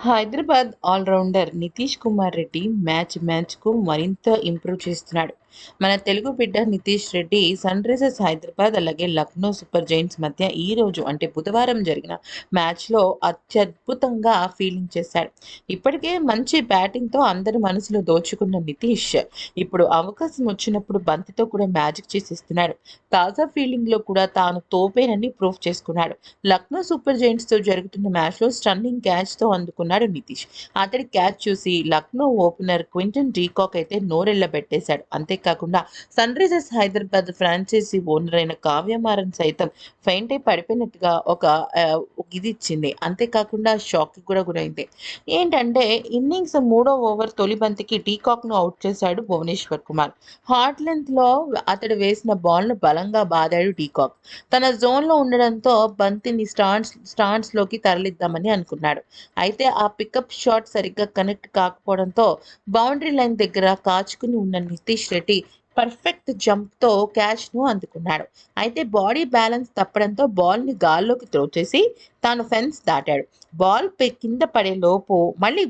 Hyderabad allrounder Nitish Kumar Reddy మ్యాచ్కు మరింత improve చేస్తున్నాడు. మన తెలుగు బిడ్డ నితీష్ రెడ్డి సన్ రైజర్స్ హైదరాబాద్ అలాగే లక్నో సూపర్ జైంట్స్ మధ్య ఈ రోజు అంటే బుధవారం జరిగిన మ్యాచ్లో అత్యద్భుతంగా ఫీల్డింగ్ చేశాడు. ఇప్పటికే మంచి బ్యాటింగ్తో అందరి మనసులో దోచుకున్న నితీష్ ఇప్పుడు అవకాశం వచ్చినప్పుడు బంతితో కూడా మ్యాజిక్ చేసేస్తున్నాడు. తాజా ఫీల్డింగ్లో కూడా తాను తోపేనని ప్రూవ్ చేసుకున్నాడు. లక్నో సూపర్ జైంట్స్తో జరుగుతున్న మ్యాచ్లో స్టన్నింగ్ క్యాచ్తో అందుకున్నాడు నితీష్. అతడి క్యాచ్ చూసి లక్నో ఓపెనర్ క్వింటన్ డీకాక్ అయితే నోరెళ్లబెట్టేశాడు. అంతేకాకుండా Sunrisers Hyderabad franchise owner అయిన కావ్యమారన్ సైతం ఫెయింట్ అయి పడిపోయినట్టుగా ఇది ఇచ్చింది. అంతేకాకుండా షాక్ కూడా గురైంది. ఏంటంటే ఇన్నింగ్స్ మూడో ఓవర్ తొలి బంతికి డీకాక్ను అవుట్ చేశాడు భువనేశ్వర్ కుమార్. హార్ట్ లెంత్లో అతడు వేసిన బాల్ను బలంగా బాదాడు డీకాక్. తన జోన్లో ఉండడంతో బంతిని స్టాండ్స్లోకి తరలిద్దామని అనుకున్నాడు. అయితే ఆ పికప్ షాట్ సరిగ్గా కనెక్ట్ కాకపోవడంతో బౌండరీ లైన్ దగ్గర కాచుకుని ఉన్న నితీష్ రెడ్డి పర్ఫెక్ట్ జంప్తో క్యాచ్ను అందుకున్నాడు. అయితే బాడీ బ్యాలెన్స్ తప్పడంతో బాల్ని గాల్లోకి త్రో చేసి తాను ఫెన్స్ దాటాడు. బాల్ కింద పడే లోపు మళ్ళీ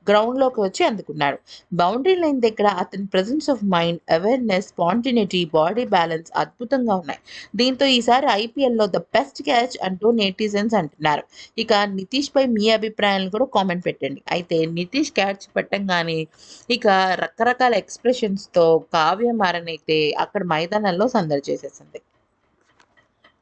గ్రౌండ్లోకి వచ్చి అందుకున్నాడు. బౌండరీ లైన్ దగ్గర అతని presence of mind, awareness, spontaneity, body balance అద్భుతంగా ఉన్నాయి. దీంతో ఈసారి ఐపీఎల్లో ద బెస్ట్ క్యాచ్ అంటూ నెటిజన్స్ అంటున్నారు. ఇక నితీష్ పై మీ అభిప్రాయాలను కూడా కామెంట్ పెట్టండి. అయితే నితీష్ క్యాచ్ పెట్టంగానే ఇక రకరకాల ఎక్స్ప్రెషన్స్తో కావ్య మారన్ అయితే అక్కడ మైదానంలో సందడి చేసేసింది.